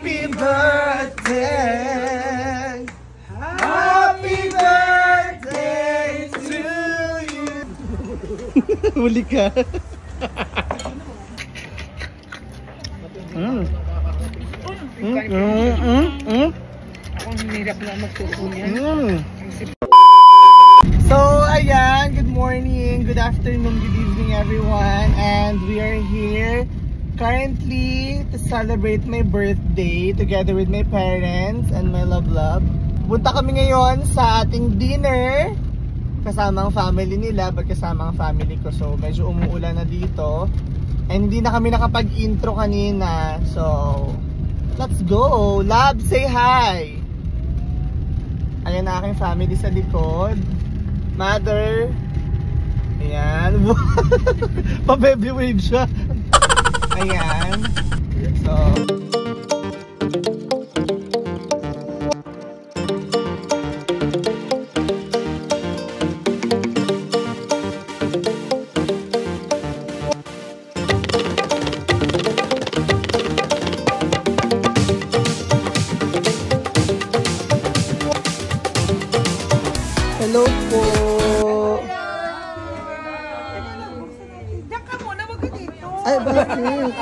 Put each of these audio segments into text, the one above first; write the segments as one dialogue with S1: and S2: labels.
S1: Happy birthday! Happy birthday to you! Huli ka.
S2: Akong hinirap na magsusunyan.
S1: So, ayan, good morning, good afternoon, good evening everyone. And we are here currently to celebrate my birthday together with my parents and my love. Punta kami ngayon sa ating dinner kasama ang family nila, kasama ang family ko. So, medyo umuulan na dito. And hindi na kami nakapag-intro kanina. So, let's go! Love, say hi! Ayan na aking family sa likod. Mother. Ayan. Pa-baby wave siya. Ayan. So. Hello po.
S2: Diyan ka muna, wag ka dito.
S1: Ay, bakit?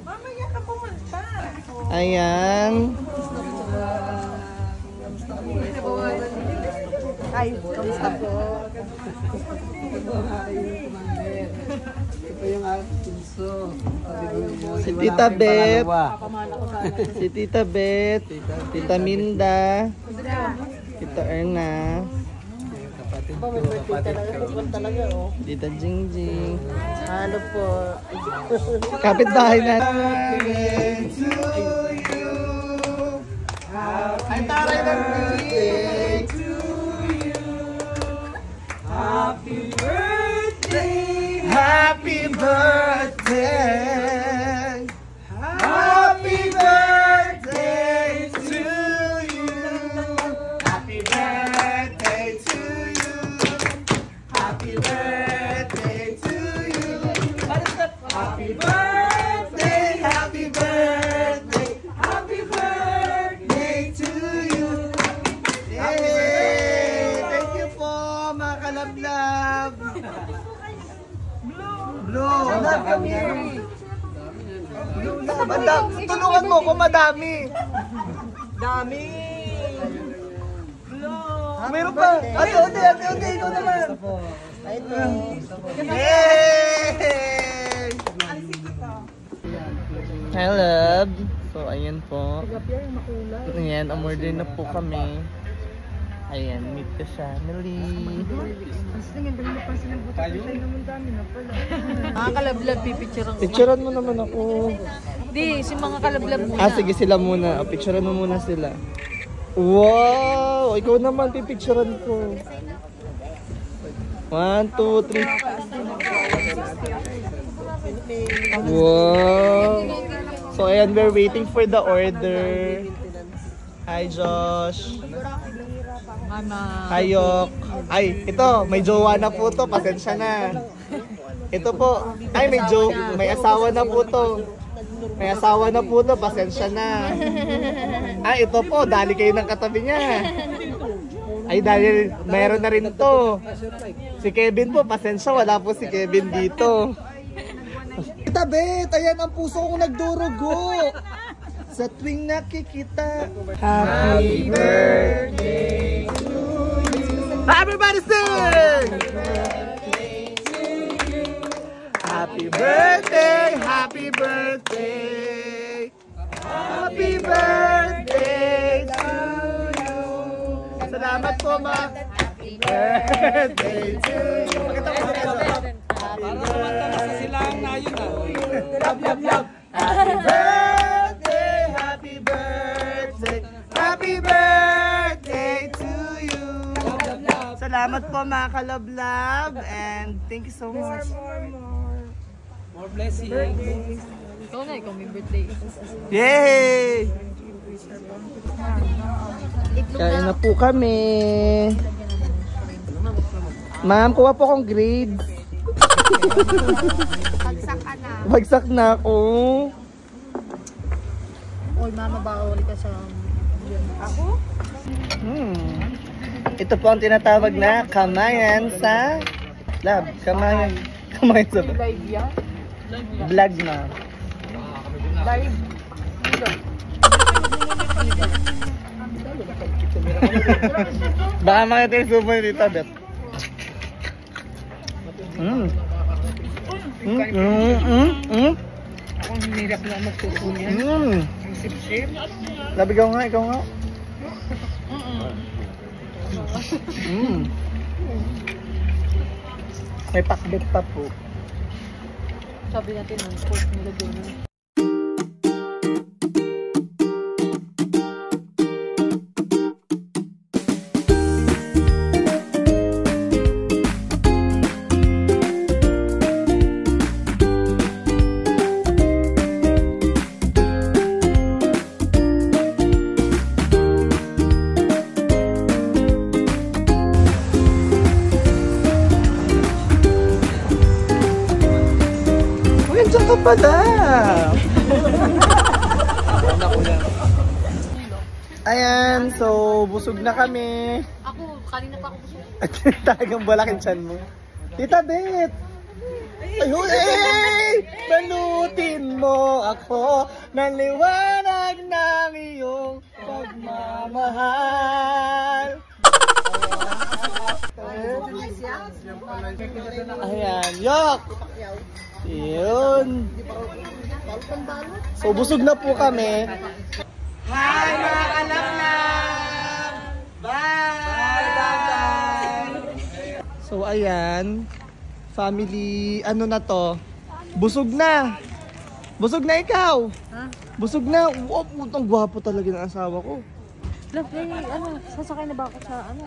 S2: Mamaya ka pumunta.
S1: Ayan.
S2: Ay, kamusta po?
S3: Ito yung aking pinso.
S1: Si Tita Bet. Si Tita Bet. Tita Minda. Tita Erna. Tita Jingjing.
S2: Ano po?
S1: Kapitbahay na. Ay, taray ng birthday to you. Happy birthday. Happy birthday. Happy birthday to you. Happy birthday to you. Happy birthday to you. Happy birthday, happy birthday, happy birthday to you. Yay! Thank you po, mga kalablab. Blue. Love kami. Blue love. Tulungan mo kung madami.
S2: Dami. Blue.
S1: Meron pa. Ate, ikaw naman.
S2: Ito.
S1: Yay! Hi, love. So, ayan po. Ayan, umorder na po kami. Ayan, meet the family.
S4: Mga kalablab, pipicturean ko.
S1: Picturean mo naman ako.
S4: Di, si mga kalablab muna.
S1: Ah, sige, sila muna. Picturean mo muna sila. Wow! Ikaw naman, pipicturean ko. 1, 2, 3. Wow! So, ayan, we're waiting for the order. Hi, Josh.
S4: Mama.
S1: Hi, Yok. Ay, ito, may jowa na po to. Pasensya na. Ito po. Ay, may asawa na po to. May asawa na po to. Pasensya na. Ay, ito po. Dali kayo ng katabi niya. Ay, dahil mayroon na rin to. Si Kevin po, pasensya, wala po si Kevin dito. Tita Bet, ayan ang puso kong nagdurugo. Sa tuwing nakikita. Happy birthday to you. Everybody sing! Happy birthday, happy birthday. Happy birthday to you. Salamat po, ma. Happy birthday to you.
S3: Para naman sa silang na yun ah.
S1: Happy birthday, happy birthday, happy birthday to you. Salamat po, mga kalablab, and thank you so much.
S3: More blessings.
S4: Ikaw na, ikaw may birthday.
S1: Yay! Kain na po kami. Ma'am, kuha po akong grades.
S4: Bagsak ka na.
S1: Bagsak na ako.
S4: Hoy, mama, bawal ka sa... Ako?
S1: Ito po ang tinatawag na kamayan sa lab. Kamayan sa
S4: Live yan?
S1: vlog na.
S4: Live?
S1: Baka makita yung sumo dito, Bet.
S3: Ang hirap na magsuso niya. Ang sip-sip.
S1: Labi, ikaw nga. May pakbet pa po.
S4: Sabi natin, ang pork nila doon.
S1: Nandiyan ka pala! Ayan, so busog na kami.
S4: Ako, kanina pa ako busog.
S1: Talagang balakin tiyan mo. Tita Bet! Ayun, balutin mo ako ng liwanag ng iyong pagmamahal. Ayan, yok! Yun. So, busog na po kami. Hi, mga kalaklam! Bye! So, ayan. Family, ano na to? Busog na! Busog na ikaw!
S4: Ha?
S1: Busog na! Wow, putang gwapo talaga ng asawa ko.
S4: Love, sasakay na ba ako sa ano?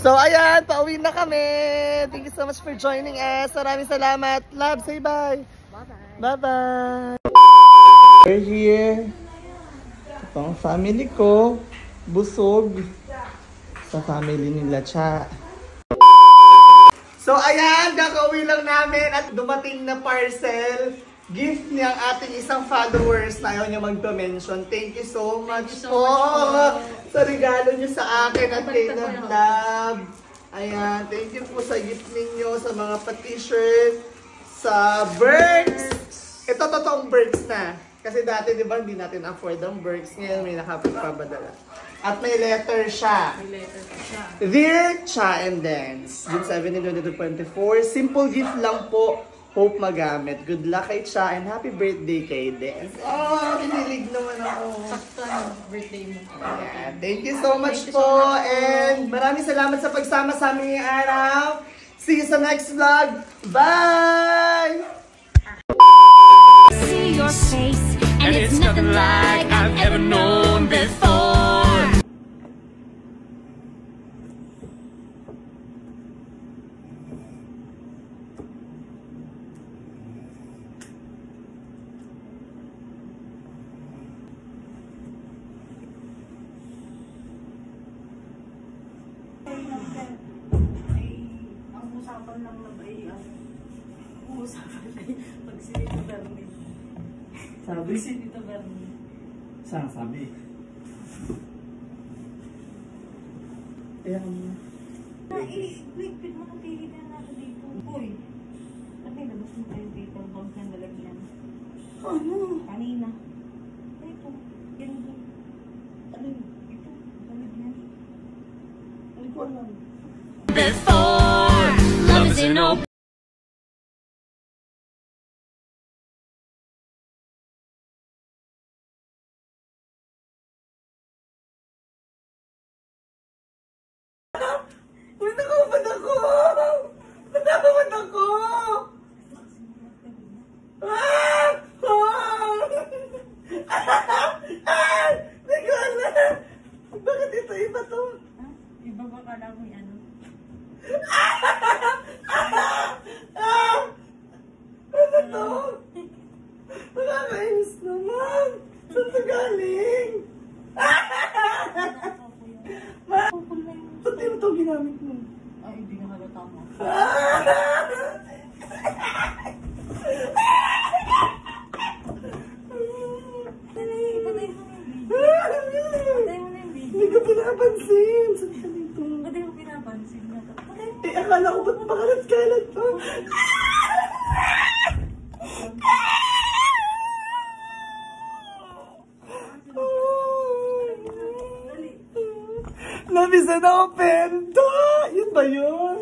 S1: So, ayan, pauwi na kami. Thank you so much for joining us. Maraming salamat. Love, say bye.
S4: Bye-bye.
S1: Bye-bye. We're here. Ito ang family ko. Busog. Sa family nila, Cha. So, ayan, kakauwi lang namin at dumating na parcel. Gift niyang ating isang followers na ayaw niya magpa-mention. Thank you so much po sa regalo niyo sa akin at kay Love. Ayan, thank you po sa gift ninyo, sa mga pa-t-shirt, sa Berks. Ito totoong Berks na. Kasi dati, di ba, hindi natin afford ang Berks. Ngayon may nakapagpapadala. At may letter siya. Dear Cha and Dance, June 17, 2024. Simple gift lang po. Hope magamit. Good luck kay Cha and happy birthday kay Dance. Oh, kinilig naman ako.
S4: Sakto ang birthday mo.
S1: Yeah, thank you so much po. And maraming salamat sa pagsama sa aming araw. See you sa next vlog. Bye!
S5: See your face, and it's nothing like I've ever known before.
S1: Sabi? Saan sabi? Ayan.
S2: Wait, makapili na natin dito. Uy, ano yung labas mo tayo dito? Ang bang ng lalagyan. Ano? Kanina. Ito. Yan doon. Ano yun? Ito. Lalagyan. Ano ko alam?
S5: Before love is an open.
S1: Natakot ako! Natakot ako! Ah! Ah! Hindi ko alam! Bakit ito iba to?
S2: Iba ba ka lang yung ano?
S1: Ano to? Nakakainis naman! Saan ito galing? Ba't ito ginamit mo?
S2: Ay, hindi na halata mo. Dali, patay mo yung
S1: pinapansin? Saan ka dito?
S2: Ba't di mo pinapansin na?
S1: Eh, akala ko ba't makalat-kalat to? Labisan ako, Pento! Yun ba yun?